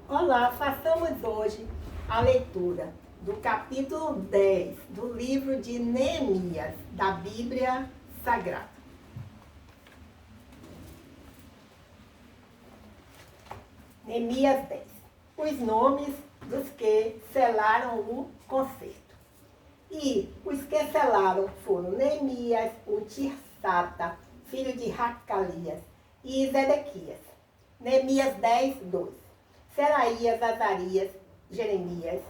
Olá, façamos hoje a leitura do capítulo 10 do livro de Neemias, da Bíblia Sagrada. Neemias 10. Os nomes dos que selaram o concerto. E os que selaram foram Neemias, o Tirsata, filho de Racalias, e Zedequias. Neemias 10, 2. Seraías, Azarias, Jeremias.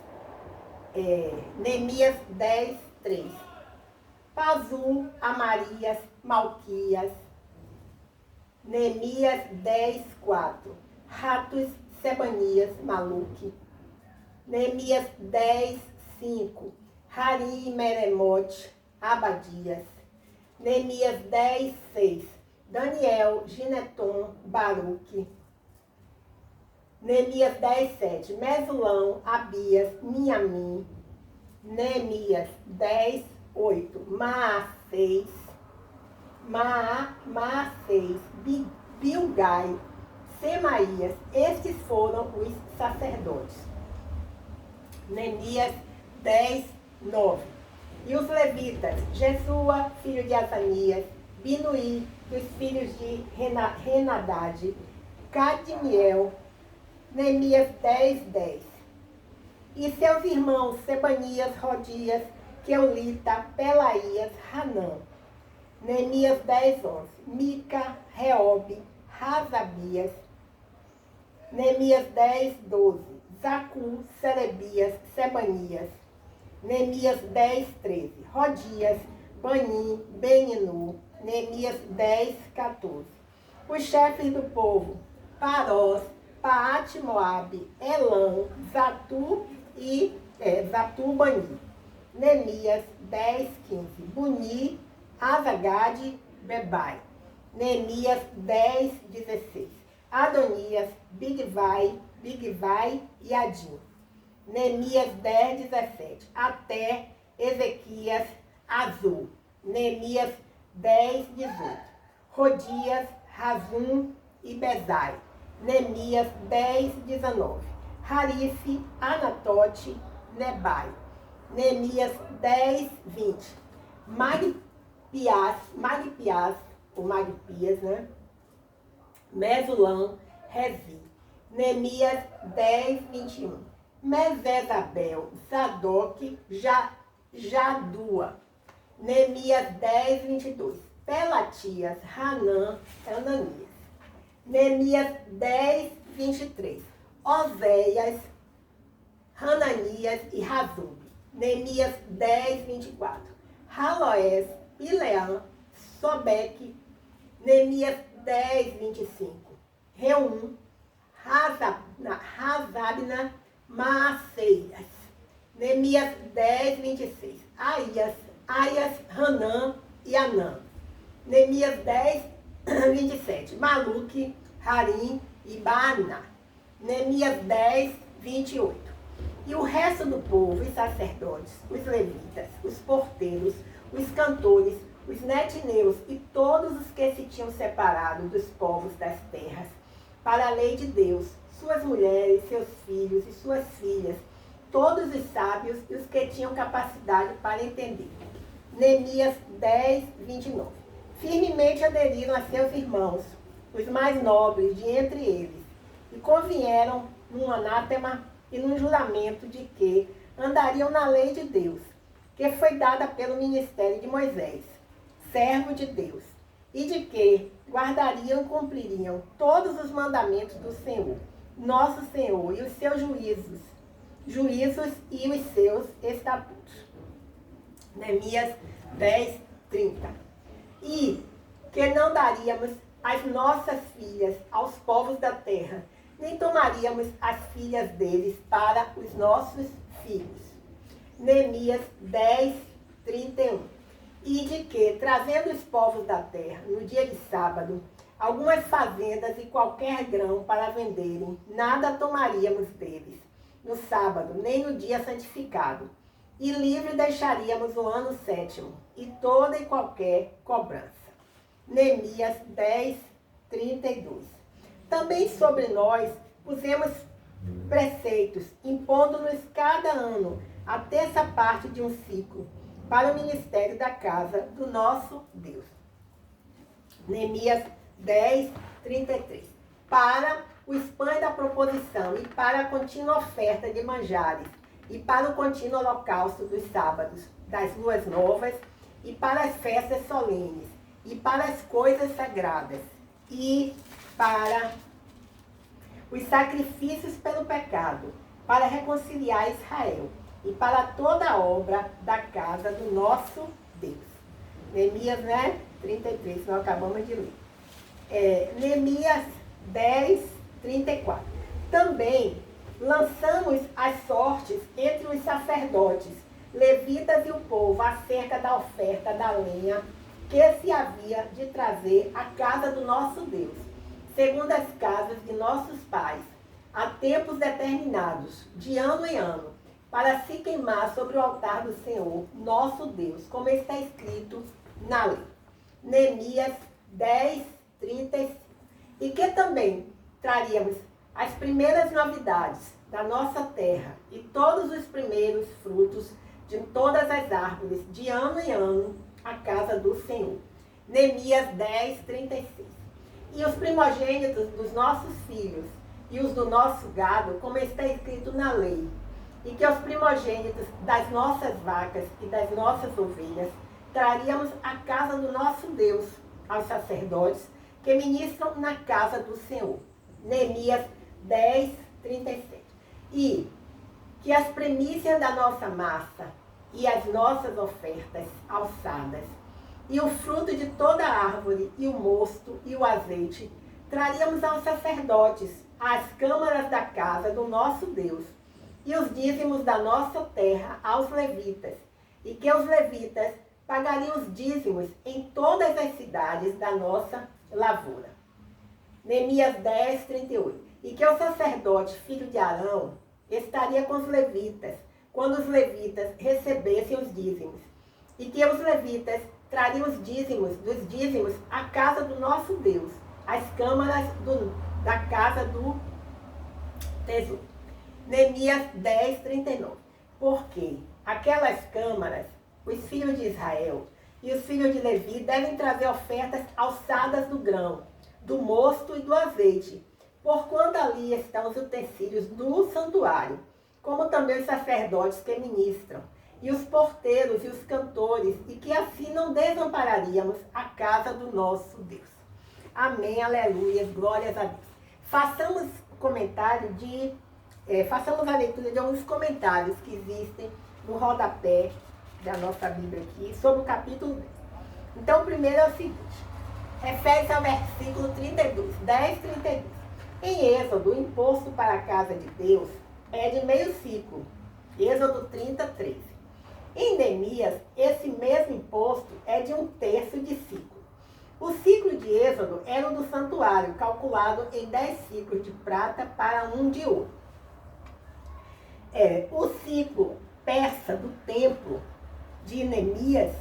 Neemias 10, 3. Pazul, Amarias, Malquias. Neemias 10, 4. Ratus, Sebanias, Maluque. Neemias 10, 5. Harim, Meremote, Abadias. Neemias 10, 6. Daniel, Gineton, Baruque. Neemias 10, 7. Mesulão, Abias, Miamim. Neemias 10, 8. Maacês, Bilgai, Semaías. Estes foram os sacerdotes. Neemias 10, 9. E os levitas, Jesua, filho de Azanias, Binuí, dos filhos de Henadade, Cadmiel. Neemias 10, 10. E seus irmãos Sebanias, Rodias, Queulita, Pelaías, Hanã. Neemias 10, 11. Mica, Reobe, Razabias. Neemias 10, 12. Zacu, Serebias, Sebanias. Neemias 10, 13. Rodias, Banim, Beninu. Neemias 10, 14. Os chefes do povo, Parós, Paate Moabe, Elã, Zatu e Zatu Bani. Neemias 10, 15. Buni, Azagade, Bebai. Neemias 10, 16. Adonias, Bigvai e Adim. Neemias 10, 17. Até Ezequias, Azul. Neemias 10, 18. Rodias, Razum e Bezai. Neemias 10, 19. Harife, Anatote, Nebai. Neemias 10, 20. Magpias, né? Mesulão, Rezi. Neemias 10, 21. Mesesabel, Zadok, Jadua. Neemias 10, 22. Pelatias, Hanã, Ananias. Neemias 10, 23. Oséias, Hananias e Razube. Neemias 10, 24. Haloés, Pileã, Sobeque. Neemias 10, 25. Reum, Razabna, Maaceias. Neemias 10, 26. Aias, Hanã e Anã. Neemias 10, 27. Maluque, Harim e Baana. Neemias 10, 28. E o resto do povo, os sacerdotes, os levitas, os porteiros, os cantores, os netineus e todos os que se tinham separado dos povos das terras, para a lei de Deus, suas mulheres, seus filhos e suas filhas, todos os sábios e os que tinham capacidade para entender. Neemias 10, 29. Firmemente aderiram a seus irmãos, os mais nobres de entre eles, e convieram num anátema e num juramento de que andariam na lei de Deus, que foi dada pelo ministério de Moisés, servo de Deus, e de que guardariam e cumpririam todos os mandamentos do Senhor, nosso Senhor, e os seus juízos e os seus estatutos. Neemias 10, 30. E que não daríamos as nossas filhas aos povos da terra, nem tomaríamos as filhas deles para os nossos filhos. Neemias 10, 31. E de que, trazendo os povos da terra, no dia de sábado, algumas fazendas e qualquer grão para venderem, nada tomaríamos deles, no sábado, nem no dia santificado, e livre deixaríamos o ano 7º, e toda e qualquer cobrança. Neemias 10, 32. Também sobre nós pusemos preceitos, impondo-nos cada ano a terça parte de um ciclo para o ministério da casa do nosso Deus. Neemias 10, 33. Para o espanho da proposição e para a contínua oferta de manjares, e para o contínuo holocausto dos sábados, das luas novas, e para as festas solenes, e para as coisas sagradas, e para os sacrifícios pelo pecado, para reconciliar Israel, e para toda a obra da casa do nosso Deus. Neemias, 33, nós acabamos de ler. Neemias 10, 34. Também lançamos as sortes entre os sacerdotes, levitas e o povo acerca da oferta da lenha que se havia de trazer à casa do nosso Deus, segundo as casas de nossos pais, a tempos determinados, de ano em ano, para se queimar sobre o altar do Senhor, nosso Deus, como está escrito na lei. Neemias 10, 35. E que também traríamos as primeiras novidades da nossa terra e todos os primeiros frutos de todas as árvores, de ano em ano, à casa do Senhor. Neemias 10, 36. E os primogênitos dos nossos filhos e os do nosso gado, como está escrito na lei, e que os primogênitos das nossas vacas e das nossas ovelhas traríamos à casa do nosso Deus, aos sacerdotes que ministram na casa do Senhor. Neemias 10, 37. E que as primícias da nossa massa e as nossas ofertas alçadas, e o fruto de toda a árvore, e o mosto, e o azeite, traríamos aos sacerdotes, às câmaras da casa do nosso Deus, e os dízimos da nossa terra aos levitas, e que os levitas pagariam os dízimos em todas as cidades da nossa lavoura. Neemias 10, 38. E que o sacerdote, filho de Arão, estaria com os levitas, quando os levitas recebessem os dízimos, e que os levitas trariam os dízimos dos dízimos à casa do nosso Deus, às câmaras da casa do tesouro. Neemias 10, 39. Porque aquelas câmaras, os filhos de Israel e os filhos de Levi devem trazer ofertas alçadas do grão, do mosto e do azeite, porquanto ali estão os utensílios do santuário, como também os sacerdotes que ministram, e os porteiros e os cantores, e que assim não desampararíamos a casa do nosso Deus. Amém, aleluia, glórias a Deus. Façamos a leitura de alguns comentários que existem no rodapé da nossa Bíblia aqui, sobre o capítulo 10. Então, o primeiro é o seguinte, refere-se ao versículo 32, 10, 32. Em Êxodo, o imposto para a casa de Deus é de meio ciclo, Êxodo 30, 13. Em Neemias, esse mesmo imposto é de 1/3 de ciclo. O ciclo de Êxodo era o do santuário, calculado em 10 ciclos de prata para 1 de ouro. O ciclo persa do templo de Neemias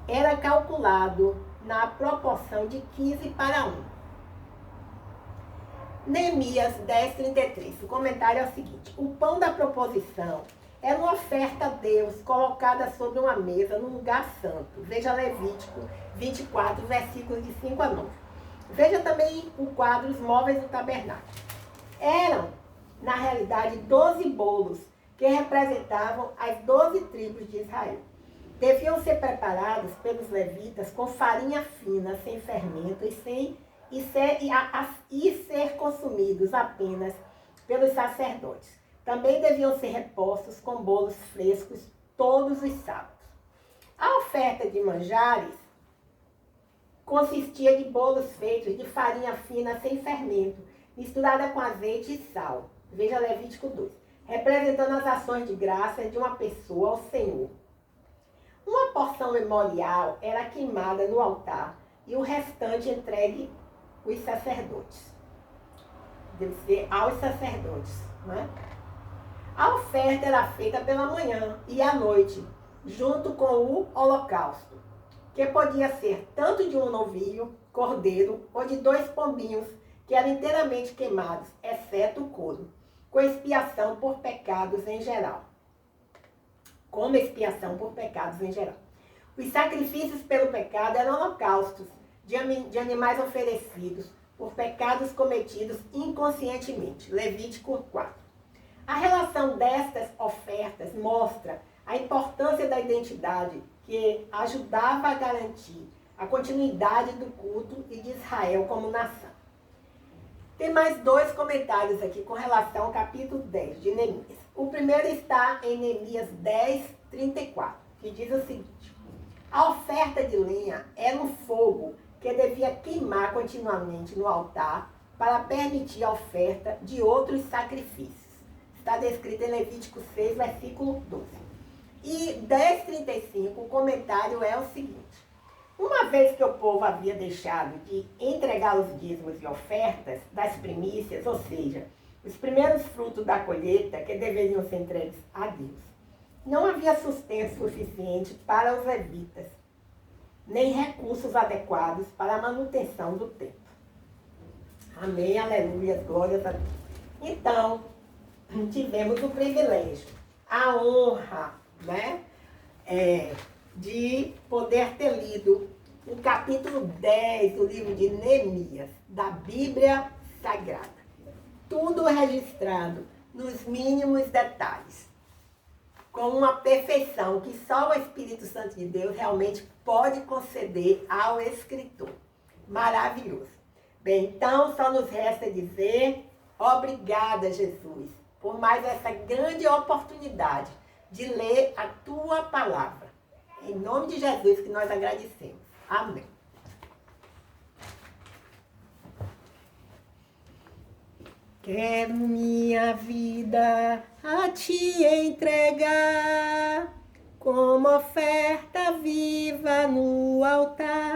era calculado na proporção de 15 para 1. Neemias 10, 33. O comentário é o seguinte: o pão da proposição era uma oferta a Deus colocada sobre uma mesa no lugar santo. Veja Levítico 24, versículos de 5 a 9. Veja também o quadro Os Móveis do Tabernáculo. Eram, na realidade, 12 bolos que representavam as 12 tribos de Israel. Deviam ser preparados pelos levitas com farinha fina, sem fermento e ser consumidos apenas pelos sacerdotes. Também deviam ser repostos com bolos frescos todos os sábados. A oferta de manjares consistia de bolos feitos de farinha fina sem fermento, misturada com azeite e sal. Veja Levítico 2. Representando as ações de graça de uma pessoa ao Senhor. Uma porção memorial era queimada no altar e o restante entregue aos sacerdotes. Deve ser aos sacerdotes, né? A oferta era feita pela manhã e à noite, junto com o holocausto, que podia ser tanto de um novilho, cordeiro, ou de 2 pombinhos, que eram inteiramente queimados, exceto o couro, com expiação por pecados em geral. Como expiação por pecados em geral. Os sacrifícios pelo pecado eram holocaustos de animais oferecidos por pecados cometidos inconscientemente. Levítico 4. A relação destas ofertas mostra a importância da identidade que ajudava a garantir a continuidade do culto e de Israel como nação. Tem mais 2 comentários aqui com relação ao capítulo 10 de Neemias. O primeiro está em Neemias 10, 34, que diz o seguinte: a oferta de lenha era um fogo que devia queimar continuamente no altar para permitir a oferta de outros sacrifícios. Está descrito em Levítico 6, versículo 12. E 10:35, o comentário é o seguinte: uma vez que o povo havia deixado de entregar os dízimos e ofertas das primícias, ou seja, os primeiros frutos da colheita que deveriam ser entregues a Deus, não havia sustento suficiente para os levitas, nem recursos adequados para a manutenção do templo. Amém, aleluia, glórias a Deus. Então, tivemos o privilégio, a honra, de poder ter lido o capítulo 10 do livro de Neemias, da Bíblia Sagrada. Tudo registrado nos mínimos detalhes, com uma perfeição que só o Espírito Santo de Deus realmente pode conceder ao escritor. Maravilhoso. Bem, então só nos resta dizer obrigada, Jesus, por mais essa grande oportunidade de ler a tua palavra. Em nome de Jesus que nós agradecemos. Amém. Quero minha vida a te entregar, como oferta viva no altar.